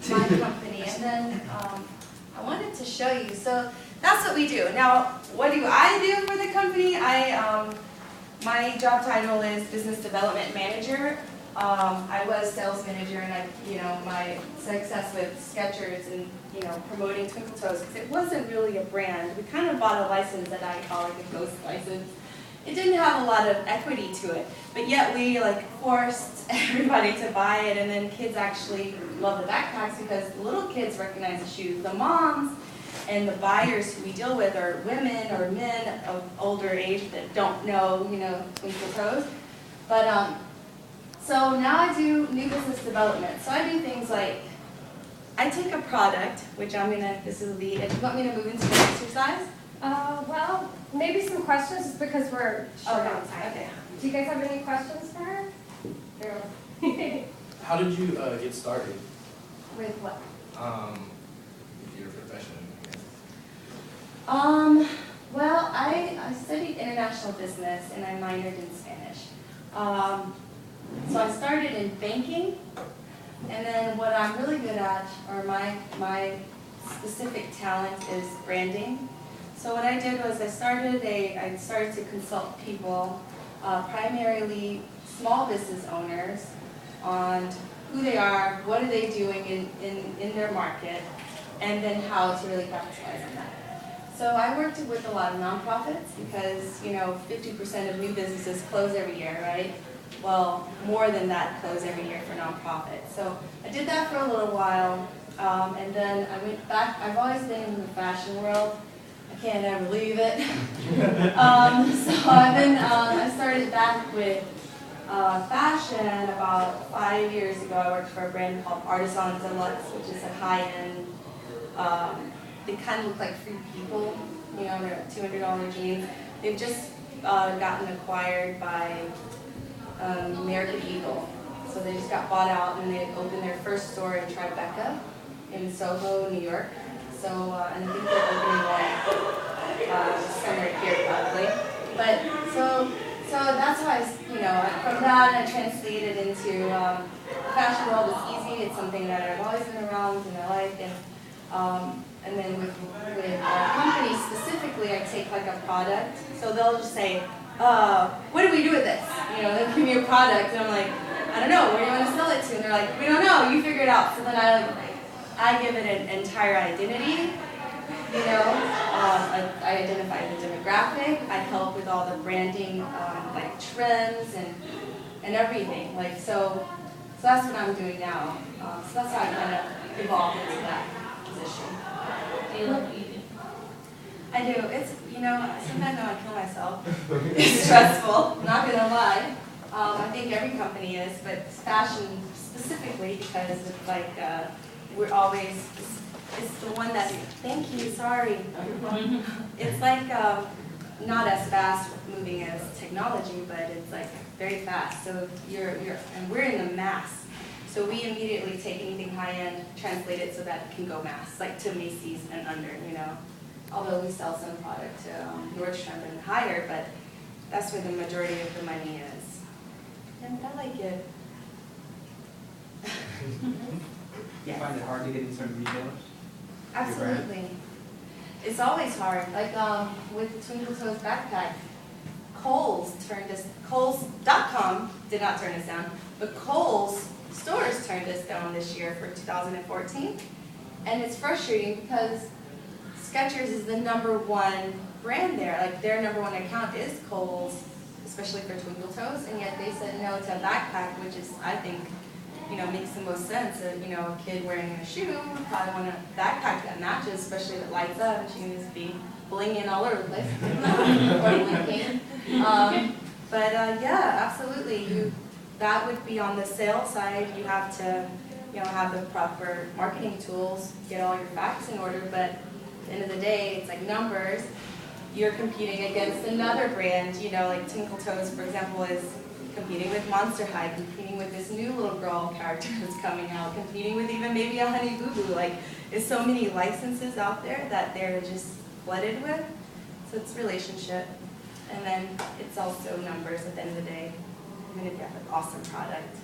my company. And then I wanted to show you. So that's what we do. Now, what do I do for the company? My job title is Business Development Manager. I was sales manager, and my success with Skechers and promoting Twinkle Toes, because it wasn't really a brand. We kind of bought a license that I call like a ghost license. It didn't have a lot of equity to it, but yet we forced everybody to buy it, and then kids actually love the backpacks because the little kids recognize the shoes. The moms and the buyers who we deal with are women or men of older age that don't know, Twinkle Toes. But so now I do new business development. So I do things like, I take a product, which this is the, do you want me to move into the exercise? Well, maybe some questions just because we're short on time. Okay. Do you guys have any questions for her? How did you get started? With what? With your profession, I guess. Well, I studied international business and I minored in Spanish. So I started in banking, and then what I'm really good at, or my specific talent, is branding. So what I did was I started to consult people, primarily small business owners, on who they are, what are they doing in their market, and then how to really capitalize on that. So I worked with a lot of nonprofits because 50% of new businesses close every year, right? Well, more than that close every year for nonprofits. So I did that for a little while, and then I went back. I've always been in the fashion world. I can't ever leave it. So I started back with fashion about 5 years ago. I worked for a brand called Artisan Deluxe, which is a high-end, they kind of look like Free People, they're $200 jeans. They've just gotten acquired by American Eagle. So they just got bought out, and they opened their first store in Tribeca in Soho, New York. So, and I think they're opening one somewhere here probably. But so that's how from that I translated into the fashion world is easy. It's something that I've always been around and I like. And then with companies specifically, I take like a product. So they'll just say, what do we do with this? They'll give me a product, and I'm like, I don't know, where do you want to sell it to? And they're like, we don't know, you figure it out. So then I give it an entire identity. I identify the demographic. I help with all the branding, like trends and everything. So that's what I'm doing now. So that's how I kind of evolved into that position. Do you like what you do? I do. It's, sometimes I want to kill myself. It's stressful, not going to lie. I think every company is, but fashion specifically because it's like, we're always, it's the one that, thank you, sorry. It's like not as fast moving as technology, but it's like very fast. So and we're in the mass. So we immediately take anything high-end, translate it so that it can go mass, like to Macy's and under, Although we sell some product to Nordstrom and higher, but that's where the majority of the money is. And I like it. You find it hard to get in certain retailers? Absolutely. It's always hard. Like with the Twinkle Toes backpack, Kohl's.com did not turn us down, but Kohl's stores turned us down this year for 2014. And it's frustrating because Skechers is the #1 brand there. Like their #1 account is Kohl's, especially for Twinkle Toes, and yet they said no to a backpack, which is, I think, makes the most sense. A kid wearing a shoe would probably want a backpack that matches, especially if it lights up and she can just be blinging all over the place. Or blinking. Yeah, absolutely. That would be on the sales side. You have to, have the proper marketing tools, get all your facts in order, but at the end of the day, it's like numbers. You're competing against another brand, like Twinkle Toes, for example, is competing with Monster High, competing with this new little girl character that's coming out, competing with even maybe a Honey Boo Boo. Like, there's so many licenses out there that they're just flooded with. So it's relationship, and then it's also numbers at the end of the day, even if you have an awesome product.